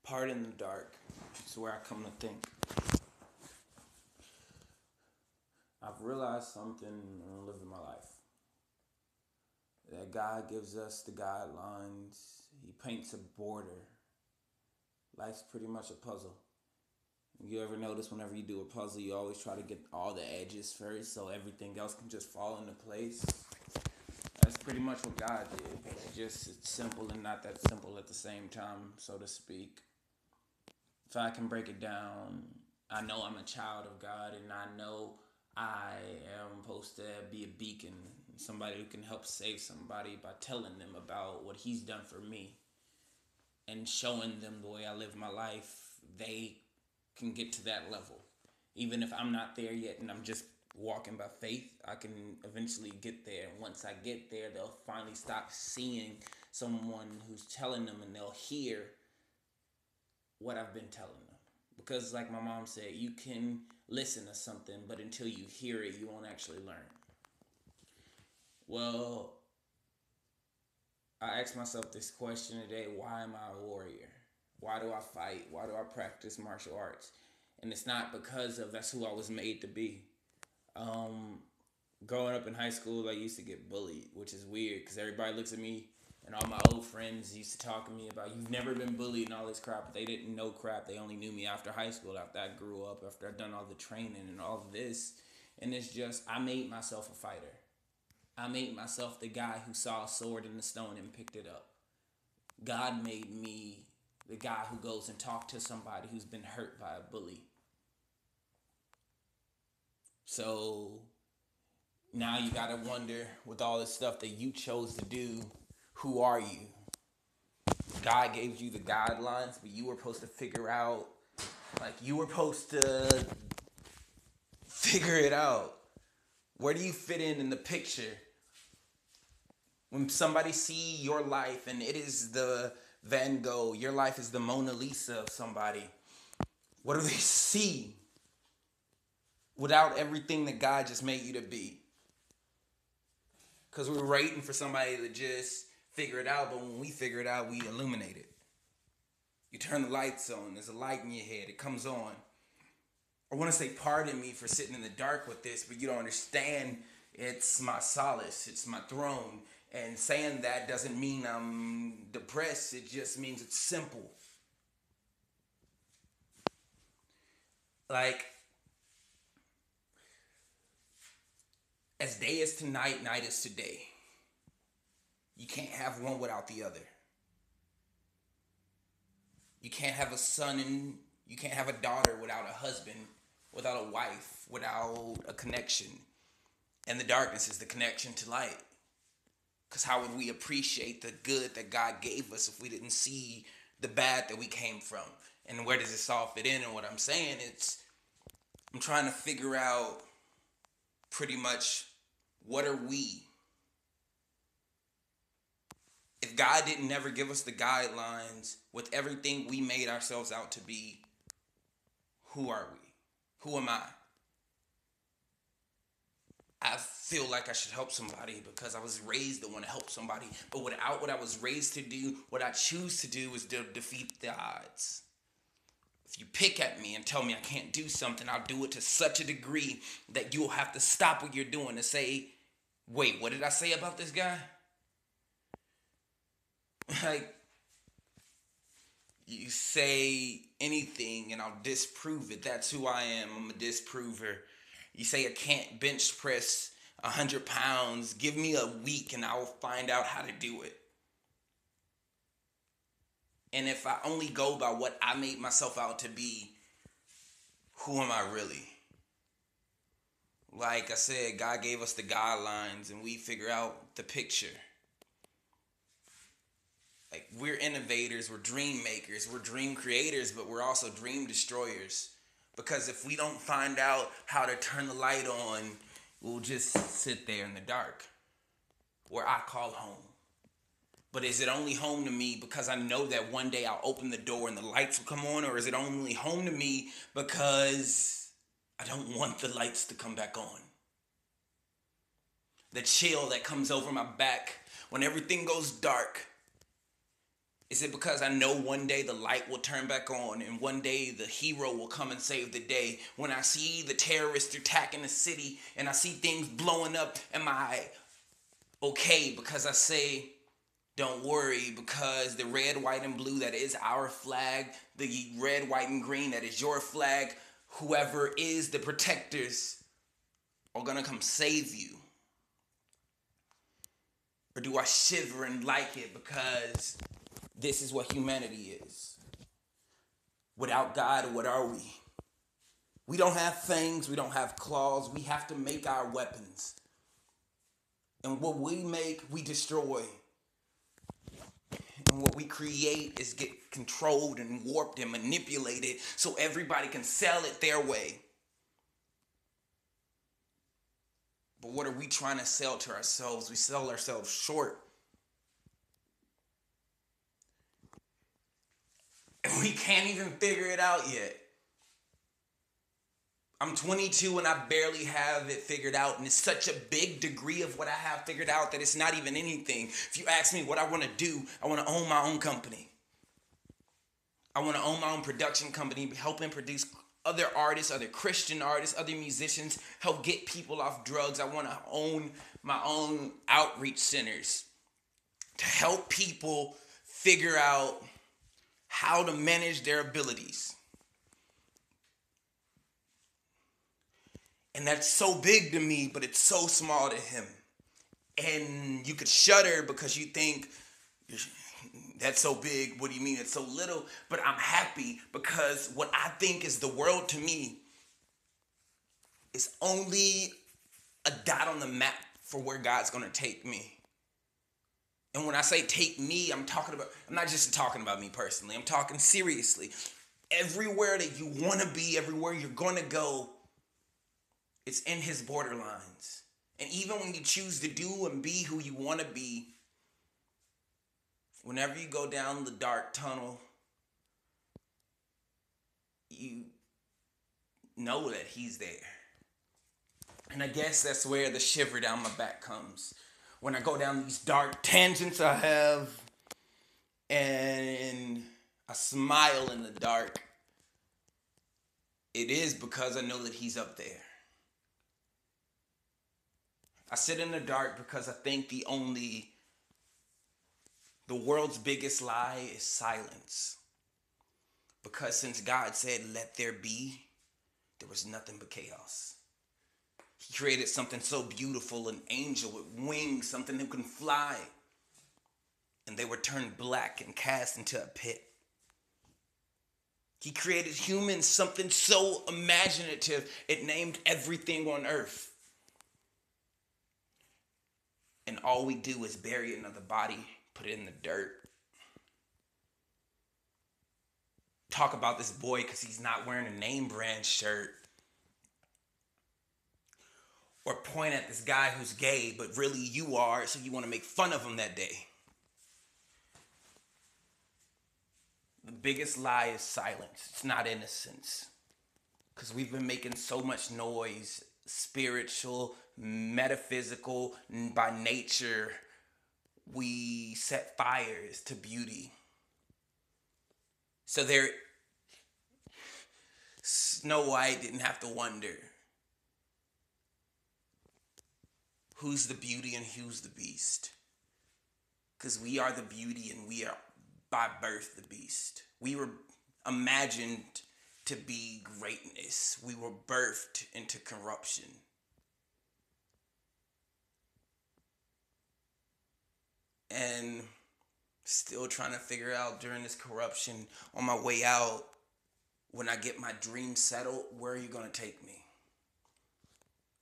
Part in the dark. It's where I come to think. I've realized something in living my life. That God gives us the guidelines. He paints a border. Life's pretty much a puzzle. You ever notice whenever you do a puzzle, you always try to get all the edges first so everything else can just fall into place? That's pretty much what God did. It's simple and not that simple at the same time, so to speak. If I can break it down, I know I'm a child of God and I know I am supposed to be a beacon, somebody who can help save somebody by telling them about what He's done for me and showing them the way I live my life. They can get to that level. Even if I'm not there yet and I'm just walking by faith, I can eventually get there. And once I get there, they'll finally stop seeing someone who's telling them and they'll hear what I've been telling them. Because like my mom said, you can listen to something, but until you hear it, you won't actually learn. Well, I asked myself this question today: why am I a warrior? Why do I fight? Why do I practice martial arts? And it's not because of that's who I was made to be. Growing up in high school, I used to get bullied, which is weird because everybody looks at me and all my old friends used to talk to me about you've never been bullied and all this crap. But they didn't know crap. They only knew me after high school, after I grew up, after I'd done all the training and all of this. And it's just, I made myself a fighter. I made myself the guy who saw a sword in the stone and picked it up. God made me the guy who goes and talks to somebody who's been hurt by a bully. So now you gotta wonder, with all the stuff that you chose to do, who are you? God gave you the guidelines, but you were supposed to figure out, you were supposed to figure it out. Where do you fit in the picture? When somebody see your life and it is the Van Gogh, your life is the Mona Lisa of somebody, what do they see without everything that God just made you to be? Because we're waiting for somebody to just figure it out, but when we figure it out, we illuminate it. You turn the lights on, there's a light in your head, it comes on. I want to say pardon me for sitting in the dark with this, but you don't understand. It's my solace, it's my throne. And saying that doesn't mean I'm depressed, it just means it's simple. As day is to night, night is to day. You can't have one without the other. You can't have a son and you can't have a daughter without a husband, without a wife, without a connection. And the darkness is the connection to light. Because how would we appreciate the good that God gave us if we didn't see the bad that we came from? And where does this all fit in? And what I'm saying is, I'm trying to figure out pretty much what are we? If God didn't never give us the guidelines with everything we made ourselves out to be, who are we? Who am I? I feel like I should help somebody because I was raised to want to help somebody. But without what I was raised to do, what I choose to do is to defeat the odds. If you pick at me and tell me I can't do something, I'll do it to such a degree that you'll have to stop what you're doing to say, wait, what did I say about this guy? You say anything and I'll disprove it. That's who I am. I'm a disprover. You say I can't bench press 100 pounds. Give me a week and I'll find out how to do it. And if I only go by what I made myself out to be, who am I really? Like I said, God gave us the guidelines and we figure out the picture. We're innovators, we're dream makers, we're dream creators, but we're also dream destroyers. Because if we don't find out how to turn the light on, we'll just sit there in the dark, where I call home. But is it only home to me because I know that one day I'll open the door and the lights will come on? Or is it only home to me because I don't want the lights to come back on? The chill that comes over my back when everything goes dark. Is it because I know one day the light will turn back on and one day the hero will come and save the day? When I see the terrorists attacking the city and I see things blowing up, am I okay because I say, don't worry, because the red, white, and blue that is our flag, the red, white, and green that is your flag, whoever is the protectors are going to come save you? Or do I shiver and like it because this is what humanity is? Without God, what are we? We don't have fangs, we don't have claws, we have to make our weapons. And what we make, we destroy. And what we create is get controlled and warped and manipulated so everybody can sell it their way. But what are we trying to sell to ourselves? We sell ourselves short. And we can't even figure it out yet. I'm 22 and I barely have it figured out. And it's such a big degree of what I have figured out that it's not even anything. If you ask me what I want to do, I want to own my own company. I want to own my own production company, helping produce other artists, other Christian artists, other musicians, help get people off drugs. I want to own my own outreach centers to help people figure out how to manage their abilities. And that's so big to me, but it's so small to him. And you could shudder because you think, that's so big, what do you mean it's so little? But I'm happy because what I think is the world to me is only a dot on the map for where God's going to take me. And when I say take me, I'm not just talking about me personally. I'm talking seriously. Everywhere that you want to be, everywhere you're going to go, it's in his borderlines. And even when you choose to do and be who you want to be, whenever you go down the dark tunnel, you know that he's there. And I guess that's where the shiver down my back comes. When I go down these dark tangents I have, and I smile in the dark, it is because I know that he's up there. I sit in the dark because I think the world's biggest lie is silence. Because since God said, let there be, there was nothing but chaos. He created something so beautiful, an angel with wings, something who can fly. And they were turned black and cast into a pit. He created humans, something so imaginative, it named everything on earth. And all we do is bury another body, put it in the dirt. Talk about this boy because he's not wearing a name brand shirt. Or point at this guy who's gay, but really you are, so you want to make fun of him that day. The biggest lie is silence. It's not innocence. Because we've been making so much noise, spiritual, metaphysical, by nature. We set fires to beauty. So Snow White didn't have to wonder who's the beauty and who's the beast. Because we are the beauty and we are by birth the beast. We were imagined to be greatness. We were birthed into corruption. And still trying to figure out during this corruption, on my way out, when I get my dream settled, where are you going to take me?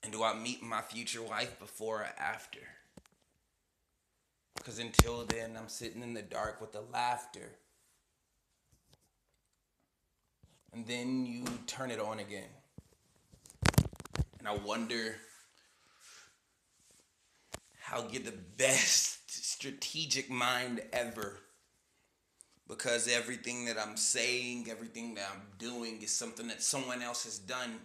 And do I meet my future wife before or after? Because until then, I'm sitting in the dark with the laughter. And then you turn it on again. And I wonder how get the best strategic mind ever. Because everything that I'm saying, everything that I'm doing is something that someone else has done.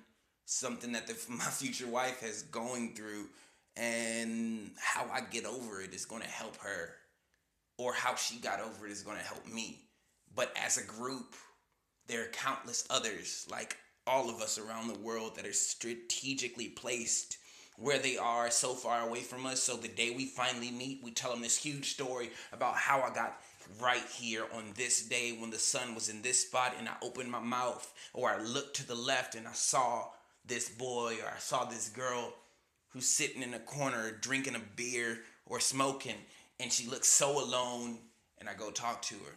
Something that my future wife is going through. And how I get over it is going to help her. or how she got over it is going to help me. But as a group, there are countless others, like all of us around the world, that are strategically placed where they are so far away from us. So the day we finally meet, we tell them this huge story about how I got right here on this day when the sun was in this spot and I opened my mouth, or I looked to the left and I saw this boy, or I saw this girl who's sitting in a corner drinking a beer or smoking, and she looks so alone, and I go talk to her.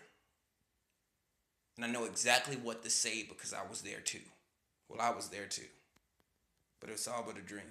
And I know exactly what to say because I was there too. Well, I was there too. But it's all but a dream.